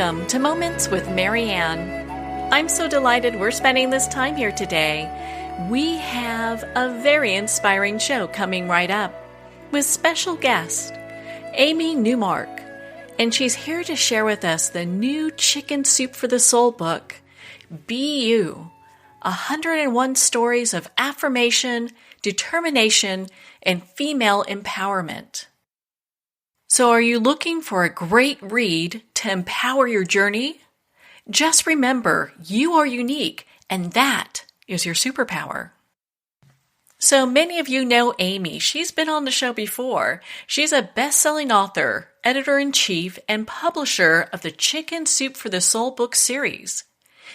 Welcome to Moments with Marianne. I'm so delighted we're spending this time here today. We have a very inspiring show coming right up with special guest, Amy Newmark. And she's here to share with us the new Chicken Soup for the Soul book, Be You, 101 Stories of Affirmation, Determination, and Female Empowerment. So are you looking for a great read to empower your journey? Just remember, you are unique, and that is your superpower. So many of you know Amy. She's been on the show before. She's a best-selling author, editor-in-chief, and publisher of the Chicken Soup for the Soul book series.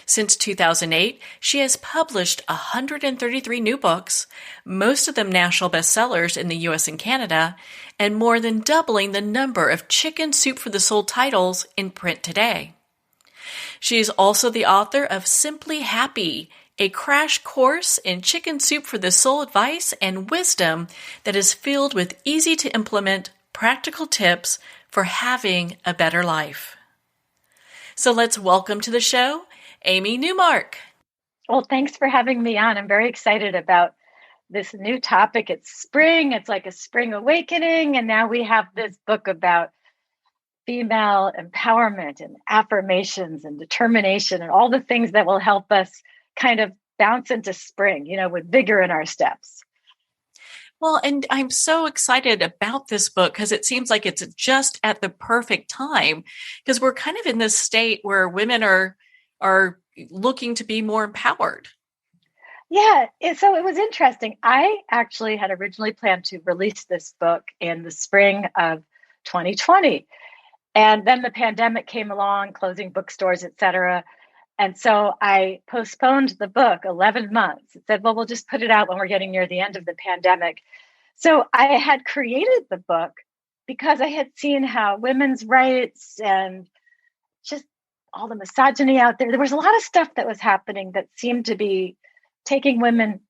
Since 2008, she has published 133 new books, most of them national bestsellers in the US and Canada, and more than doubling the number of Chicken Soup for the Soul titles in print today. She is also the author of Simply Happy, a crash course in Chicken Soup for the Soul advice and wisdom that is filled with easy-to-implement practical tips for having a better life. So let's welcome to the show Amy Newmark. Well, thanks for having me on. I'm very excited about this new topic. It's spring. It's like a spring awakening. And now we have this book about female empowerment and affirmations and determination and all the things that will help us kind of bounce into spring, with vigor in our steps. Well, and I'm so excited about this book because it seems like it's just at the perfect time because we're kind of in this state where women are looking to be more empowered. Yeah. So it was interesting. I actually had originally planned to release this book in the spring of 2020. And then the pandemic came along, closing bookstores, et cetera. And so I postponed the book 11 months. It said, well, we'll just put it out when we're getting near the end of the pandemic. So I had created the book because I had seen how women's rights and just all the misogyny out there was a lot of stuff that was happening that seemed to be taking women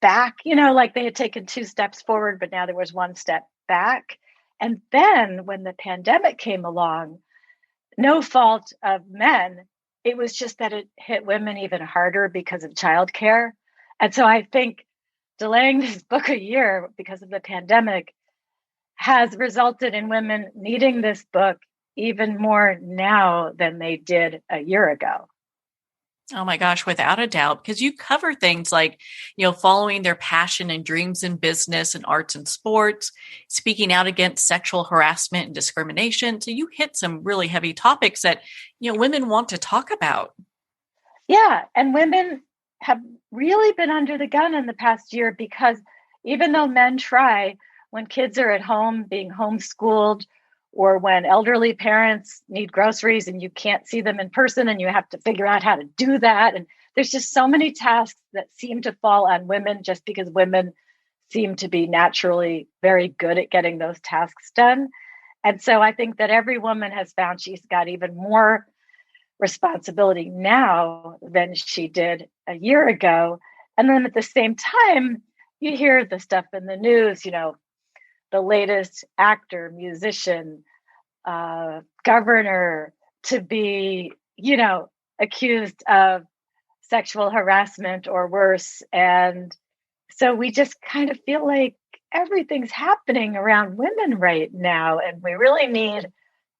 back, like they had taken 2 steps forward, but now there was 1 step back. And then when the pandemic came along, no fault of men, it was just that it hit women even harder because of childcare. And so I think delaying this book a year because of the pandemic has resulted in women needing this book even more now than they did a year ago. Oh my gosh, without a doubt, because you cover things like, following their passion and dreams in business and arts and sports, speaking out against sexual harassment and discrimination. So you hit some really heavy topics that, women want to talk about. Yeah. And women have really been under the gun in the past year because even though men try, when kids are at home being homeschooled, or when elderly parents need groceries and you can't see them in person and you have to figure out how to do that. And there's just so many tasks that seem to fall on women just because women seem to be naturally very good at getting those tasks done. And so I think that every woman has found she's got even more responsibility now than she did a year ago. And then at the same time, you hear the stuff in the news, the latest actor, musician, governor to be, accused of sexual harassment or worse. And so we just kind of feel like everything's happening around women right now. And we really need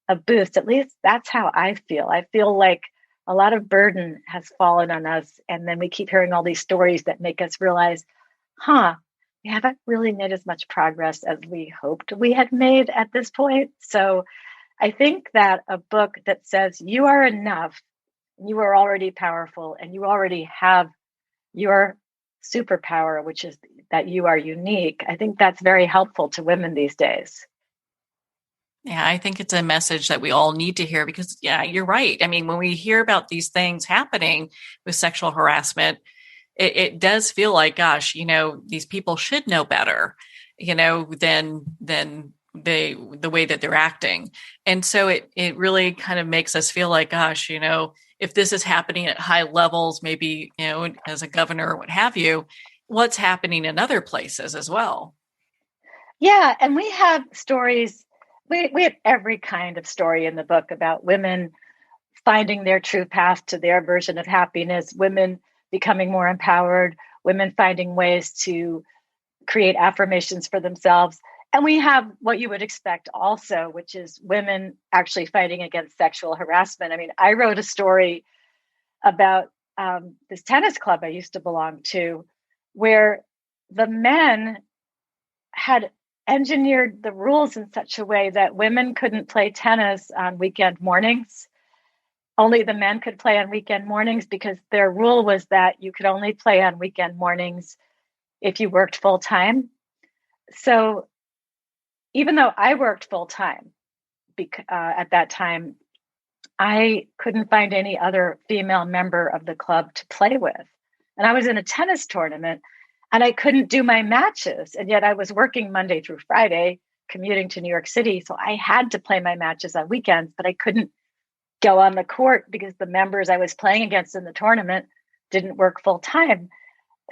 a boost. At least that's how I feel. I feel like a lot of burden has fallen on us. And then we keep hearing all these stories that make us realize, we haven't really made as much progress as we hoped we had made at this point. So I think that a book that says you are enough, you are already powerful, and you already have your superpower, which is that you are unique, I think that's very helpful to women these days. Yeah, I think it's a message that we all need to hear because, you're right. I mean, when we hear about these things happening with sexual harassment, it does feel like, gosh, these people should know better, than the way that they're acting. And so it really kind of makes us feel like, gosh, if this is happening at high levels, maybe, as a governor or what have you, what's happening in other places as well. Yeah. And we have stories, we have every kind of story in the book about women finding their true path to their version of happiness, women becoming more empowered, women finding ways to create affirmations for themselves. And we have what you would expect also, which is women actually fighting against sexual harassment. I mean, I wrote a story about this tennis club I used to belong to, where the men had engineered the rules in such a way that women couldn't play tennis on weekend mornings. Only the men could play on weekend mornings because their rule was that you could only play on weekend mornings if you worked full time. So even though I worked full time at that time, I couldn't find any other female member of the club to play with. And I was in a tennis tournament and I couldn't do my matches. And yet I was working Monday through Friday, commuting to New York City. So I had to play my matches on weekends, but I couldn't go on the court because the members I was playing against in the tournament didn't work full time.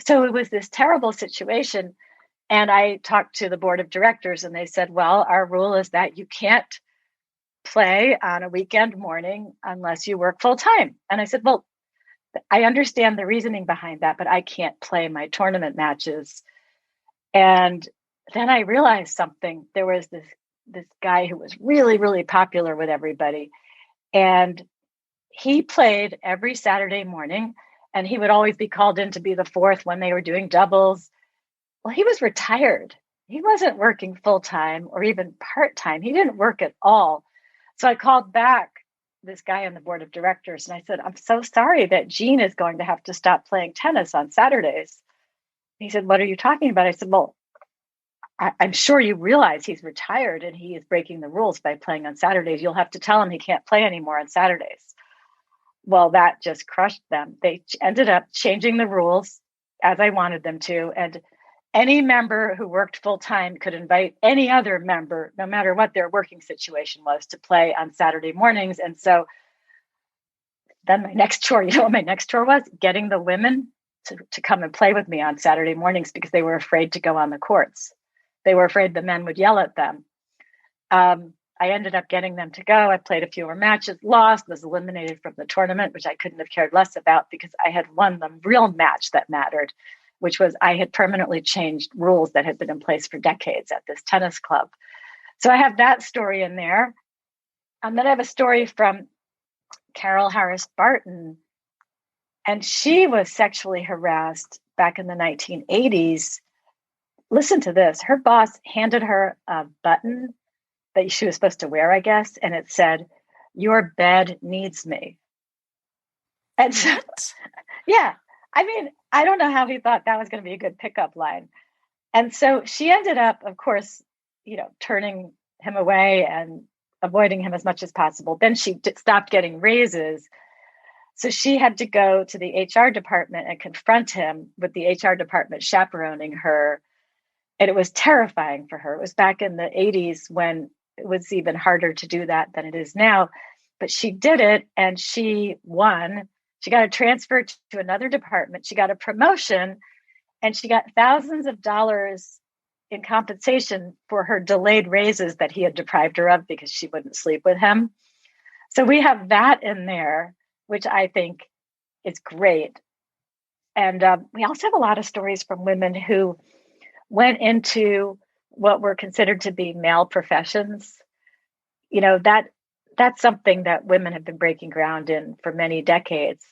So it was this terrible situation. And I talked to the board of directors and they said, well, our rule is that you can't play on a weekend morning unless you work full time. And I said, well, I understand the reasoning behind that, but I can't play my tournament matches. And then I realized something. There was this guy who was really, really popular with everybody. And he played every Saturday morning, and he would always be called in to be the fourth when they were doing doubles. Well, he was retired. He wasn't working full time or even part time. He didn't work at all. So I called back this guy on the board of directors and I said, I'm so sorry that Gene is going to have to stop playing tennis on Saturdays. He said, what are you talking about? I said, well, I'm sure you realize he's retired and he is breaking the rules by playing on Saturdays. You'll have to tell him he can't play anymore on Saturdays. Well, that just crushed them. They ended up changing the rules as I wanted them to. And any member who worked full time could invite any other member, no matter what their working situation was, to play on Saturday mornings. And so then my next chore, you know what my next chore was? Getting the women to come and play with me on Saturday mornings because they were afraid to go on the courts. They were afraid the men would yell at them. I ended up getting them to go. I played a few more matches, lost, was eliminated from the tournament, which I couldn't have cared less about because I had won the real match that mattered, which was I had permanently changed rules that had been in place for decades at this tennis club. So I have that story in there. And then I have a story from Carol Harris Barton. And she was sexually harassed back in the 1980s. Listen to this. Her boss handed her a button that she was supposed to wear, I guess. And it said, "Your bed needs me." And so, yeah, I mean, I don't know how he thought that was going to be a good pickup line. And so she ended up, of course, turning him away and avoiding him as much as possible. Then she stopped getting raises. So she had to go to the HR department and confront him with the HR department chaperoning her. And it was terrifying for her. It was back in the 80s when it was even harder to do that than it is now. But she did it and she won. She got a transfer to another department. She got a promotion and she got thousands of dollars in compensation for her delayed raises that he had deprived her of because she wouldn't sleep with him. So we have that in there, which I think is great. And we also have a lot of stories from women who went into what were considered to be male professions. That's something that women have been breaking ground in for many decades,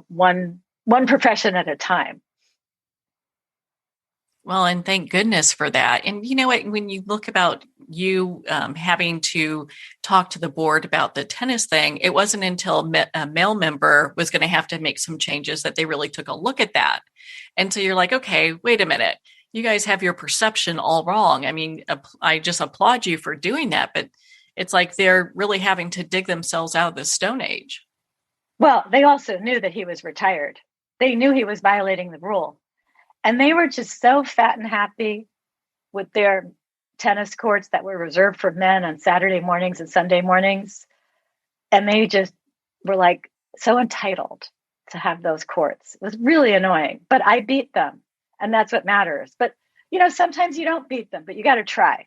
one profession at a time. Well, and thank goodness for that. And you know what, when you look about you having to talk to the board about the tennis thing, it wasn't until a male member was going to have to make some changes that they really took a look at that. And so you're like, okay, wait a minute. You guys have your perception all wrong. I mean, I just applaud you for doing that, but it's like they're really having to dig themselves out of the Stone Age. Well, they also knew that he was retired. They knew he was violating the rule. And they were just so fat and happy with their tennis courts that were reserved for men on Saturday mornings and Sunday mornings. And they just were like so entitled to have those courts. It was really annoying, but I beat them. And that's what matters. But, sometimes you don't beat them, but you got to try.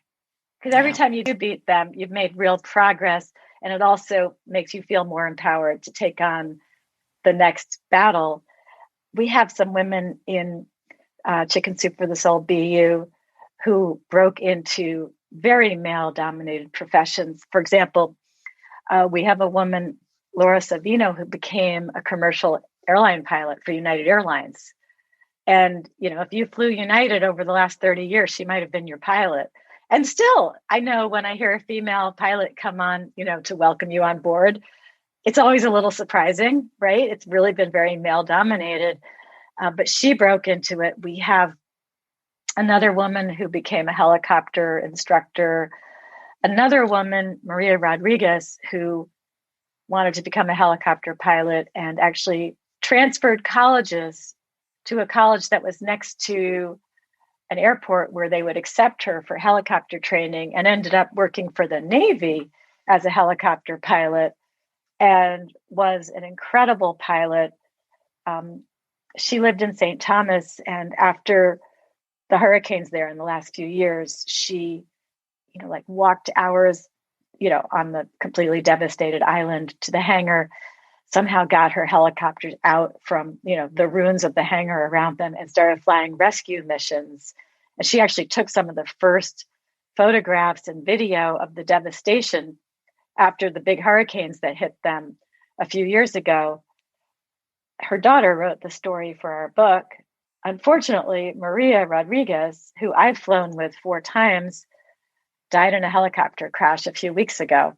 Because every time you do beat them, you've made real progress. And it also makes you feel more empowered to take on the next battle. We have some women in Chicken Soup for the Soul BU who broke into very male-dominated professions. For example, we have a woman, Laura Savino, who became a commercial airline pilot for United Airlines. And, if you flew United over the last 30 years, she might have been your pilot. And still, I know when I hear a female pilot come on, to welcome you on board, it's always a little surprising, right? It's really been very male dominated, but she broke into it. We have another woman who became a helicopter instructor, another woman, Maria Rodriguez, who wanted to become a helicopter pilot and actually transferred colleges to a college that was next to an airport where they would accept her for helicopter training, and ended up working for the Navy as a helicopter pilot and was an incredible pilot. She lived in St. Thomas, and after the hurricanes there in the last few years, she, walked hours, on the completely devastated island to the hangar, somehow got her helicopters out from, the ruins of the hangar around them and started flying rescue missions. And she actually took some of the first photographs and video of the devastation after the big hurricanes that hit them a few years ago. Her daughter wrote the story for our book. Unfortunately, Maria Rodriguez, who I've flown with 4 times, died in a helicopter crash a few weeks ago,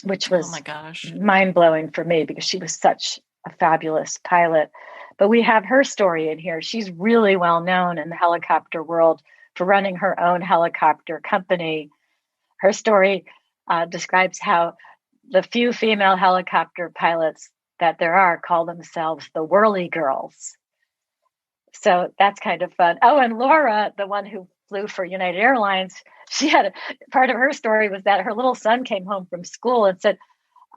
which was, oh my gosh, mind-blowing for me because she was such a fabulous pilot. But we have her story in here. She's really well known in the helicopter world for running her own helicopter company. Her story describes how the few female helicopter pilots that there are call themselves the whirly girls. So that's kind of fun. Oh, and Laura, the one who flew for United Airlines, she had part of her story was that her little son came home from school and said,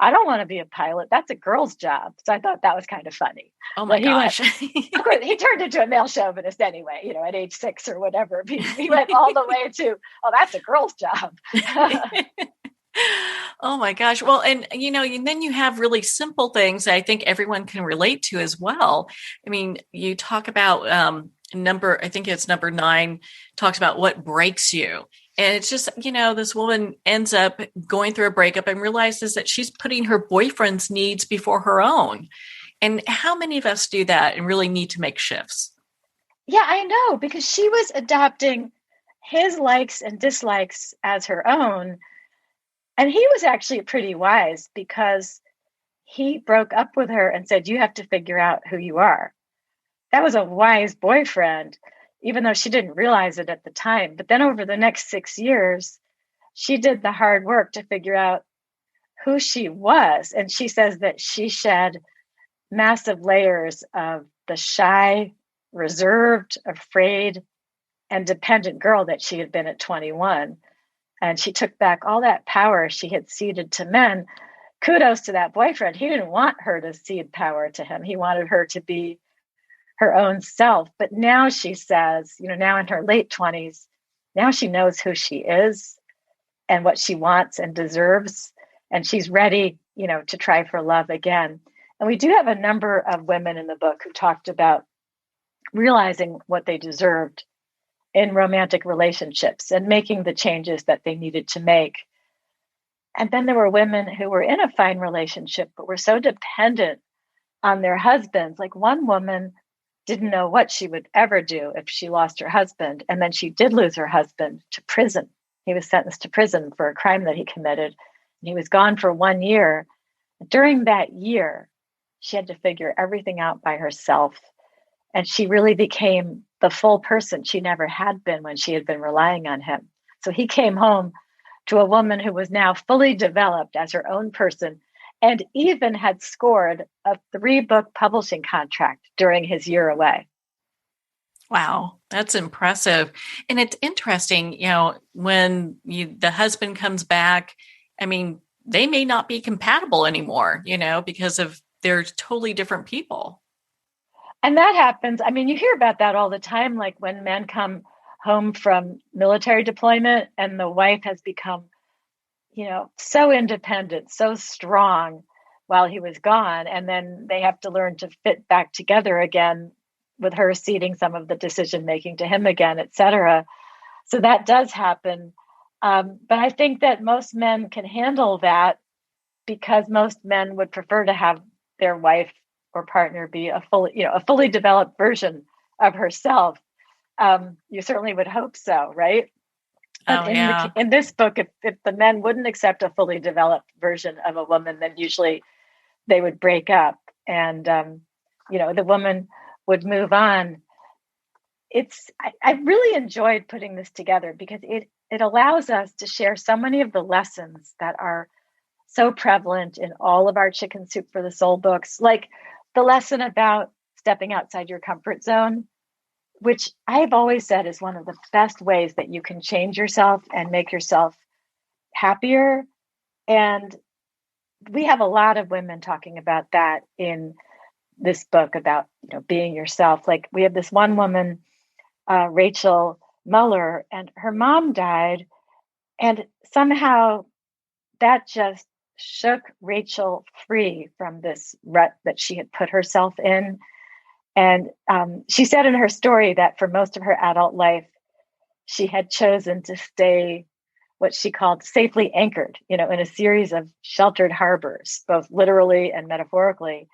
"I don't want to be a pilot. That's a girl's job." So I thought that was kind of funny. Oh my gosh. Of course, he turned into a male chauvinist anyway, at age 6 or whatever. He went all the way to, "Oh, that's a girl's job." Oh my gosh. Well, and then you have really simple things that I think everyone can relate to as well. I mean, you talk about I think it's number 9, talks about what breaks you. And it's just, this woman ends up going through a breakup and realizes that she's putting her boyfriend's needs before her own. And how many of us do that and really need to make shifts? Yeah, I know, because she was adopting his likes and dislikes as her own. And he was actually pretty wise because he broke up with her and said, "You have to figure out who you are." That was a wise boyfriend, even though she didn't realize it at the time. But then over the next 6 years, she did the hard work to figure out who she was. And she says that she shed massive layers of the shy, reserved, afraid, and dependent girl that she had been at 21. And she took back all that power she had ceded to men. Kudos to that boyfriend. He didn't want her to cede power to him. He wanted her to be her own self. But now she says, now in her late 20s, now she knows who she is and what she wants and deserves. And she's ready, to try for love again. And we do have a number of women in the book who talked about realizing what they deserved in romantic relationships and making the changes that they needed to make. And then there were women who were in a fine relationship, but were so dependent on their husbands. Like one woman didn't know what she would ever do if she lost her husband. And then she did lose her husband to prison. He was sentenced to prison for a crime that he committed. And he was gone for 1 year. During that year, she had to figure everything out by herself. And she really became the full person she never had been when she had been relying on him. So he came home to a woman who was now fully developed as her own person and even had scored a 3-book publishing contract during his year away. Wow, that's impressive. And it's interesting, when the husband comes back, I mean, they may not be compatible anymore, because of they're totally different people. And that happens. I mean, you hear about that all the time, like when men come home from military deployment and the wife has become, so independent, so strong while he was gone. And then they have to learn to fit back together again with her ceding some of the decision making to him again, et cetera. So that does happen. But I think that most men can handle that because most men would prefer to have their wife or partner be a fully developed version of herself. You certainly would hope so, right? But Oh, yeah. in this book, if the men wouldn't accept a fully developed version of a woman, then usually they would break up, and the woman would move on. I really enjoyed putting this together because it allows us to share so many of the lessons that are so prevalent in all of our Chicken Soup for the Soul books, like the lesson about stepping outside your comfort zone, which I've always said is one of the best ways that you can change yourself and make yourself happier. And we have a lot of women talking about that in this book about, being yourself. Like we have this one woman, Rachel Muller, and her mom died. And somehow that just shook Rachel free from this rut that she had put herself in. And she said in her story that for most of her adult life, she had chosen to stay what she called safely anchored, in a series of sheltered harbors, both literally and metaphorically.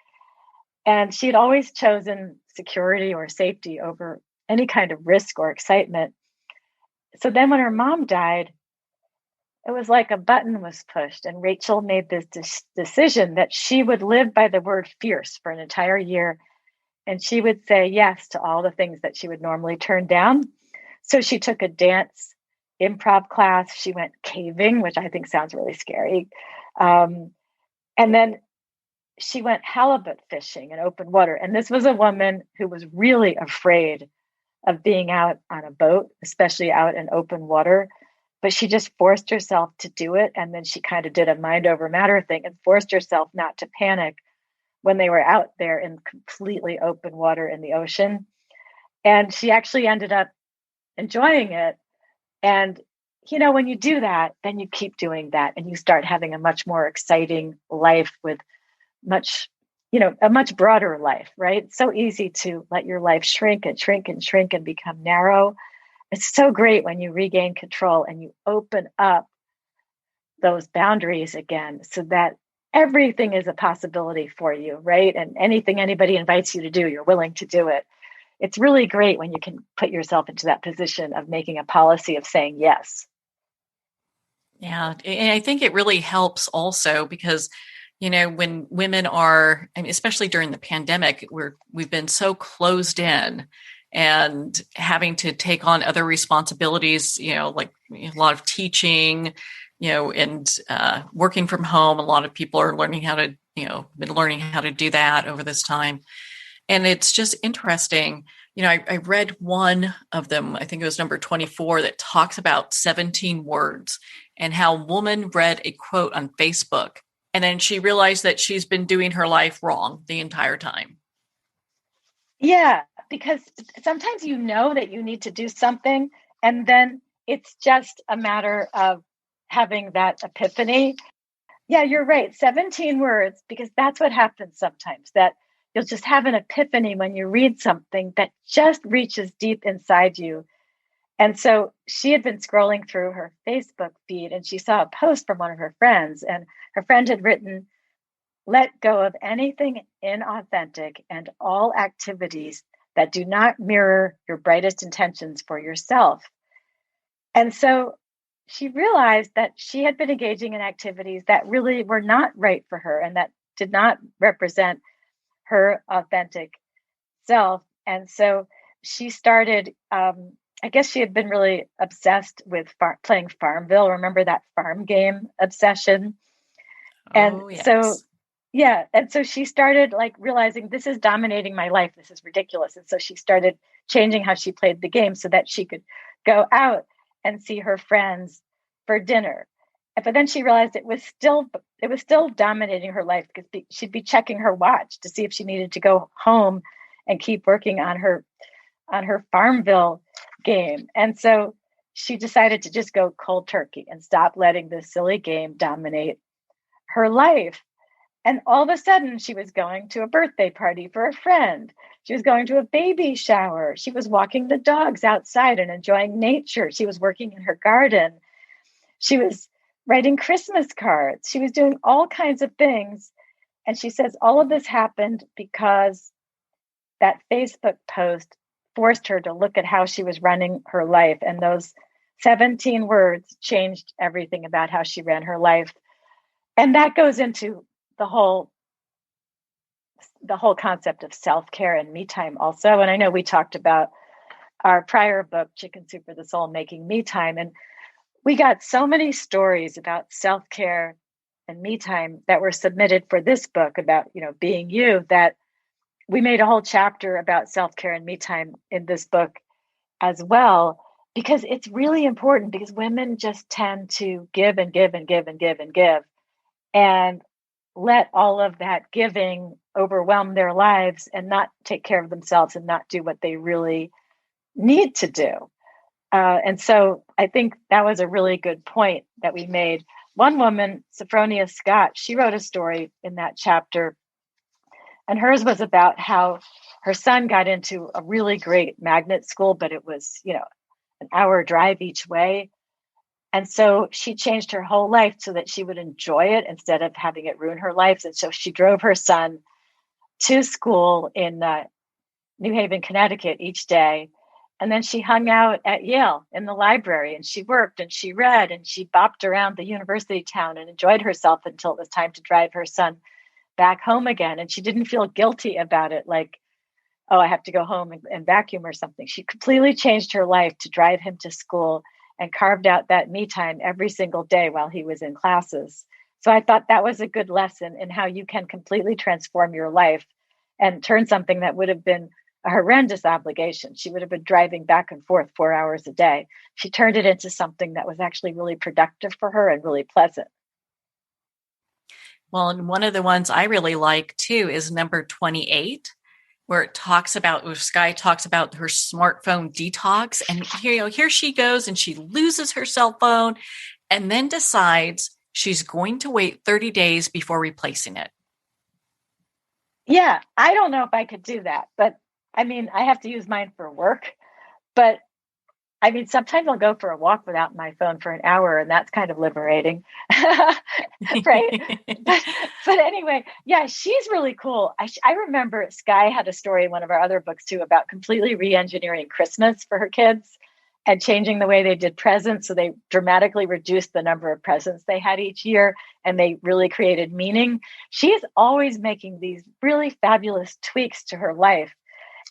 And she had always chosen security or safety over any kind of risk or excitement. So then when her mom died, it was like a button was pushed, and Rachel made this decision that she would live by the word fierce for an entire year. And she would say yes to all the things that she would normally turn down. So she took a dance improv class. She went caving, which I think sounds really scary. And then she went halibut fishing in open water. And this was a woman who was really afraid of being out on a boat, especially out in open water. But she just forced herself to do it. And then she kind of did a mind over matter thing and forced herself not to panic when they were out there in completely open water in the ocean. And she actually ended up enjoying it. And, when you do that, then you keep doing that and you start having a much more exciting life with a much broader life, right? It's so easy to let your life shrink and shrink and shrink and become narrow. It's so great when you regain control and you open up those boundaries again so that everything is a possibility for you, right? And anything anybody invites you to do, you're willing to do it. It's really great when you can put yourself into that position of making a policy of saying yes. Yeah. And I think it really helps also because, when women are, especially during the pandemic, we've been so closed in and having to take on other responsibilities, like a lot of teaching, and working from home. A lot of people are learning how to, been learning how to do that over this time. And it's just interesting. I read one of them, I think it was number 24, that talks about 17 words and how a woman read a quote on Facebook. And then she realized that she's been doing her life wrong the entire time. Yeah, because sometimes that you need to do something, and then it's just a matter of having that epiphany. Yeah, you're right. 17 words, because that's what happens sometimes, that you'll just have an epiphany when you read something that just reaches deep inside you. And so she had been scrolling through her Facebook feed and she saw a post from one of her friends, and her friend had written, "Let go of anything inauthentic and all activities that do not mirror your brightest intentions for yourself." And so she realized that she had been engaging in activities that really were not right for her and that did not represent her authentic self. And so she started, I guess she had been really obsessed with playing Farmville. Remember that farm game obsession? And Oh, so, yes. yeah. And so she started like realizing, this is dominating my life. This is ridiculous. And so she started changing how she played the game so that she could go out and see her friends for dinner. But then she realized it was still dominating her life because she'd be checking her watch to see if she needed to go home and keep working on her Farmville game. And so she decided to just go cold turkey and stop letting this silly game dominate her life. And all of a sudden, she was going to a birthday party for a friend. She was going to a baby shower. She was walking the dogs outside and enjoying nature. She was working in her garden. She was writing Christmas cards. She was doing all kinds of things. And she says all of this happened because that Facebook post forced her to look at how she was running her life. And those 17 words changed everything about how she ran her life. And that goes into the whole concept of self-care and me time also. And I know we talked about our prior book, Chicken Soup for the Soul, Making Me Time. And we got so many stories about self-care and me time that were submitted for this book about, being you, that we made a whole chapter about self-care and me time in this book as well, because it's really important, because women just tend to give and give and give and give and give, and let all of that giving overwhelm their lives and not take care of themselves and not do what they really need to do. And so I think that was a really good point that we made. One woman, Sophronia Scott, she wrote a story in that chapter, and hers was about how her son got into a really great magnet school, but it was, an hour drive each way. And so she changed her whole life so that she would enjoy it instead of having it ruin her life. And so she drove her son to school in New Haven, Connecticut each day. And then she hung out at Yale in the library, and she worked and she read and she bopped around the university town and enjoyed herself until it was time to drive her son back home again. And she didn't feel guilty about it, like, oh, I have to go home and vacuum or something. She completely changed her life to drive him to school and carved out that me time every single day while he was in classes. So I thought that was a good lesson in how you can completely transform your life and turn something that would have been a horrendous obligation. She would have been driving back and forth 4 hours a day. She turned it into something that was actually really productive for her and really pleasant. Well, and one of the ones I really like too is number 28, where Skye talks about her smartphone detox. And here she goes and she loses her cell phone and then decides she's going to wait 30 days before replacing it. Yeah, I don't know if I could do that, but I have to use mine for work, but sometimes I'll go for a walk without my phone for an hour, and that's kind of liberating, right? But anyway, yeah, she's really cool. I remember Skye had a story in one of our other books too about completely re-engineering Christmas for her kids and changing the way they did presents. So they dramatically reduced the number of presents they had each year, and they really created meaning. She's always making these really fabulous tweaks to her life.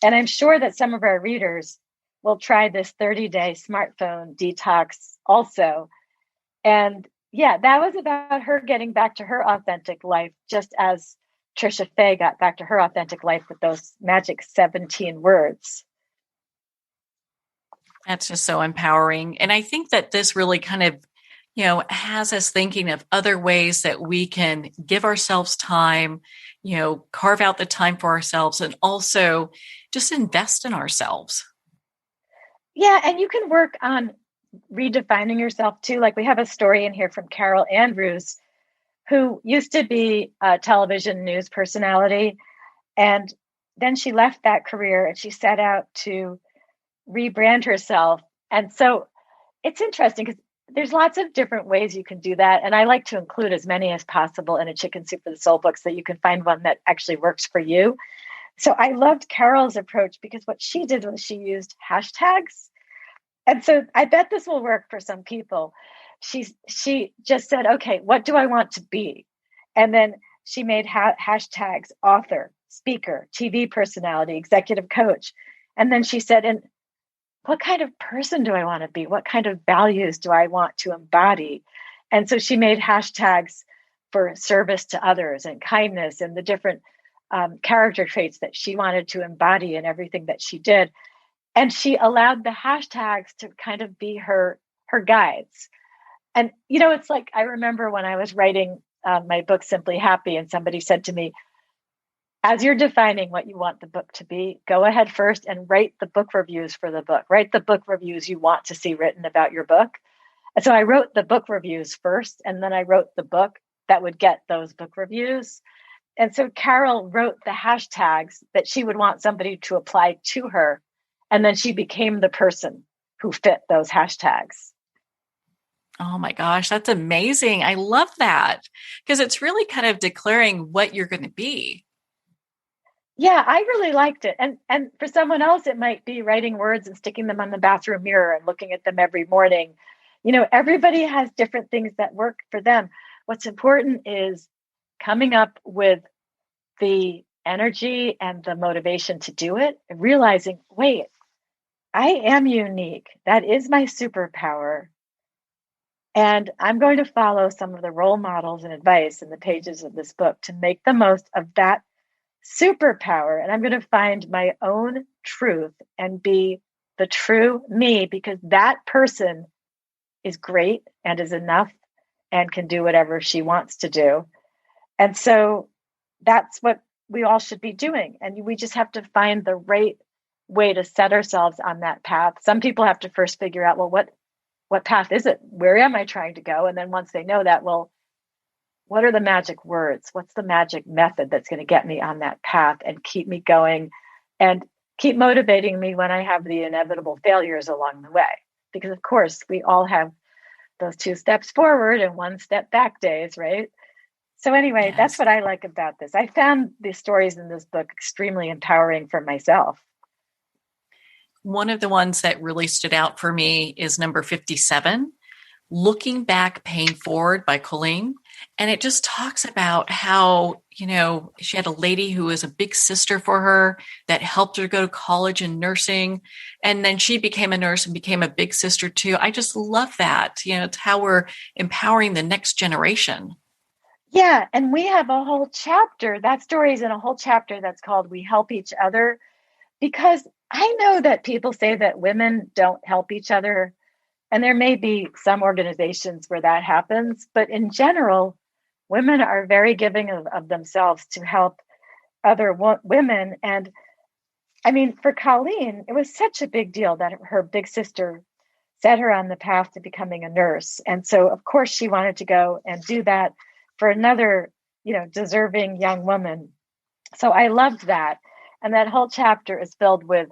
And I'm sure that some of our readers will try this 30-day smartphone detox also. And yeah, that was about her getting back to her authentic life, just as Trisha Fay got back to her authentic life with those magic 17 words. That's just so empowering. And I think that this really kind of, has us thinking of other ways that we can give ourselves time, carve out the time for ourselves, and also just invest in ourselves. Yeah, and you can work on redefining yourself too. Like we have a story in here from Carol Andrews, who used to be a television news personality. And then she left that career and she set out to rebrand herself. And so it's interesting because there's lots of different ways you can do that. And I like to include as many as possible in a Chicken Soup for the Soul book so that you can find one that actually works for you. So I loved Carol's approach because what she did was she used hashtags. And so I bet this will work for some people. She just said, okay, what do I want to be? And then she made hashtags: author, speaker, TV personality, executive coach. And then she said, and what kind of person do I want to be? What kind of values do I want to embody? And so she made hashtags for service to others and kindness and the different character traits that she wanted to embody in everything that she did. And she allowed the hashtags to kind of be her guides. And, it's like, I remember when I was writing my book, Simply Happy, and somebody said to me, as you're defining what you want the book to be, go ahead first and write the book reviews for the book. Write the book reviews you want to see written about your book. And so I wrote the book reviews first, and then I wrote the book that would get those book reviews. And so Carol wrote the hashtags that she would want somebody to apply to her. And then she became the person who fit those hashtags. Oh my gosh, that's amazing. I love that because it's really kind of declaring what you're going to be. Yeah, I really liked it. And for someone else, it might be writing words and sticking them on the bathroom mirror and looking at them every morning. You know, everybody has different things that work for them. What's important is coming up with the energy and the motivation to do it, and realizing, wait, I am unique. That is my superpower. And I'm going to follow some of the role models and advice in the pages of this book to make the most of that superpower. And I'm going to find my own truth and be the true me, because that person is great and is enough and can do whatever she wants to do. And so that's what we all should be doing. And we just have to find the right way to set ourselves on that path. Some people have to first figure out, well, what path is it? Where am I trying to go? And then once they know that, well, what are the magic words? What's the magic method that's going to get me on that path and keep me going and keep motivating me when I have the inevitable failures along the way? Because of course, we all have those 2 steps forward and 1 step back days, right? So anyway, Yes. That's what I like about this. I found the stories in this book extremely empowering for myself. One of the ones that really stood out for me is number 57, Looking Back, Paying Forward by Colleen. And it just talks about how, you know, she had a lady who was a big sister for her that helped her go to college in nursing. And then she became a nurse and became a big sister too. I just love that. You know, it's how we're empowering the next generation. Yeah. And we have a whole chapter. That story is in a whole chapter that's called We Help Each Other. Because I know that people say that women don't help each other. And there may be some organizations where that happens. But in general, women are very giving of themselves to help other women. And I mean, for Colleen, it was such a big deal that her big sister set her on the path to becoming a nurse. And so, of course, she wanted to go and do that for another, deserving young woman. So I loved that. And that whole chapter is filled with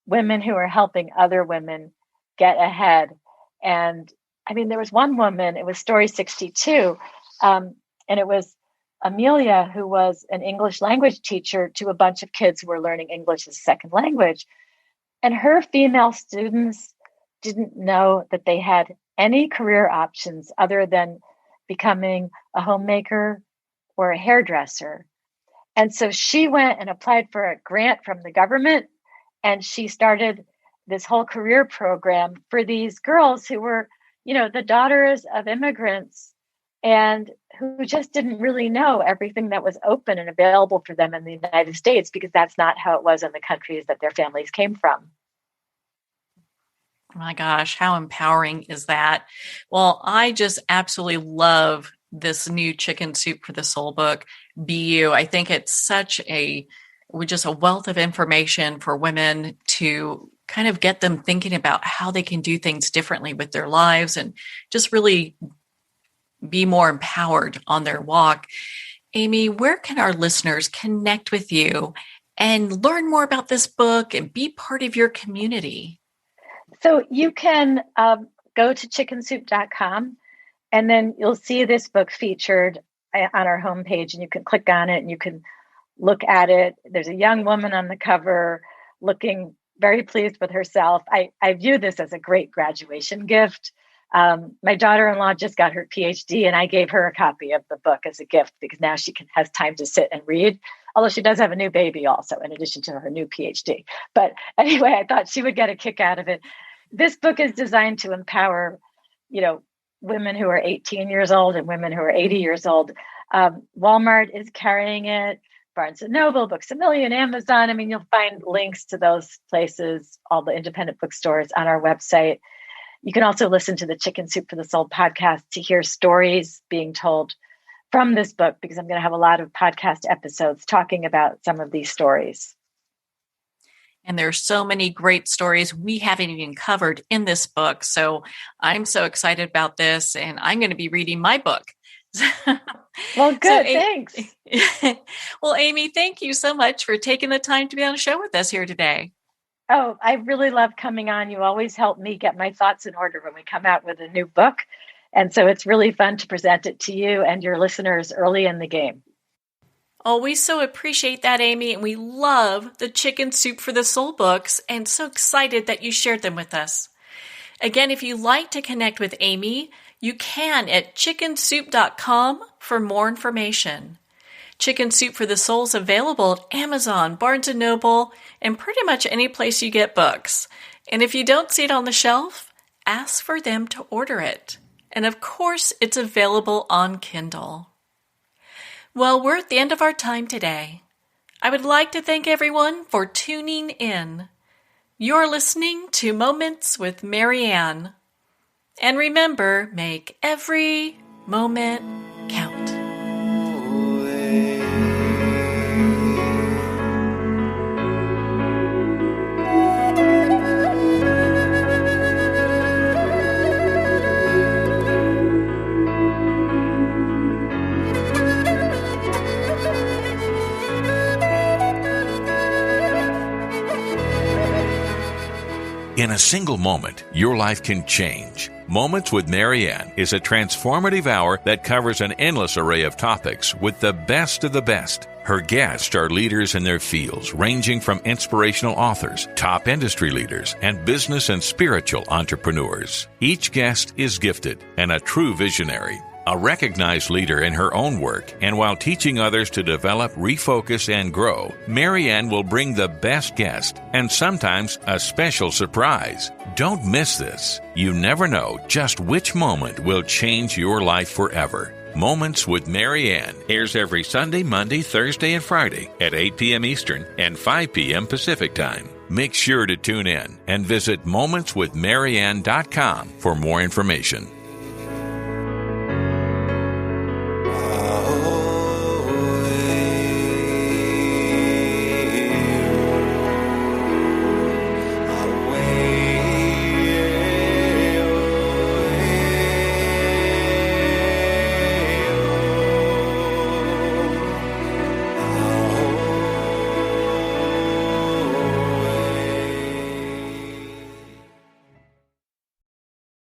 women who are helping other women get ahead. And I mean, there was one woman, it was story 62, and it was Amelia, who was an English language teacher to a bunch of kids who were learning English as a second language. And her female students didn't know that they had any career options other than becoming a homemaker or a hairdresser. And so she went and applied for a grant from the government, and she started this whole career program for these girls who were, the daughters of immigrants and who just didn't really know everything that was open and available for them in the United States, because that's not how it was in the countries that their families came from. Oh my gosh, how empowering is that? Well, I just absolutely love this new Chicken Soup for the Soul book, Be You. I think it's such just a wealth of information for women to kind of get them thinking about how they can do things differently with their lives and just really be more empowered on their walk. Amy, where can our listeners connect with you and learn more about this book and be part of your community? So you can go to chickensoup.com, and then you'll see this book featured on our homepage, and you can click on it and you can look at it. There's a young woman on the cover looking very pleased with herself. I view this as a great graduation gift. My daughter-in-law just got her PhD, and I gave her a copy of the book as a gift because now she has time to sit and read. Although she does have a new baby also, in addition to her new PhD. But anyway, I thought she would get a kick out of it. This book is designed to empower, women who are 18 years old and women who are 80 years old. Walmart is carrying it, Barnes & Noble, Books A Million, Amazon. I mean, you'll find links to those places, all the independent bookstores on our website. You can also listen to the Chicken Soup for the Soul podcast to hear stories being told from this book, because I'm going to have a lot of podcast episodes talking about some of these stories. And there's so many great stories we haven't even covered in this book. So I'm so excited about this, and I'm going to be reading my book. Well, good. Thanks. Well, Amy, thank you so much for taking the time to be on the show with us here today. Oh, I really love coming on. You always help me get my thoughts in order when we come out with a new book. And so it's really fun to present it to you and your listeners early in the game. Oh, we so appreciate that, Amy, and we love the Chicken Soup for the Soul books, and so excited that you shared them with us. Again, if you'd like to connect with Amy, you can at chickensoup.com for more information. Chicken Soup for the Soul is available at Amazon, Barnes & Noble, and pretty much any place you get books. And if you don't see it on the shelf, ask for them to order it. And of course, it's available on Kindle. Well, we're at the end of our time today. I would like to thank everyone for tuning in. You're listening to Moments with Marianne. And remember, make every moment count. In a single moment, your life can change. Moments with Marianne is a transformative hour that covers an endless array of topics with the best of the best. Her guests are leaders in their fields, ranging from inspirational authors, top industry leaders, and business and spiritual entrepreneurs. Each guest is gifted and a true visionary, a recognized leader in her own work, and while teaching others to develop, refocus, and grow, Marianne will bring the best guest and sometimes a special surprise. Don't miss this. You never know just which moment will change your life forever. Moments with Marianne airs every Sunday, Monday, Thursday, and Friday at 8 p.m. Eastern and 5 p.m. Pacific Time. Make sure to tune in and visit momentswithmarianne.com for more information.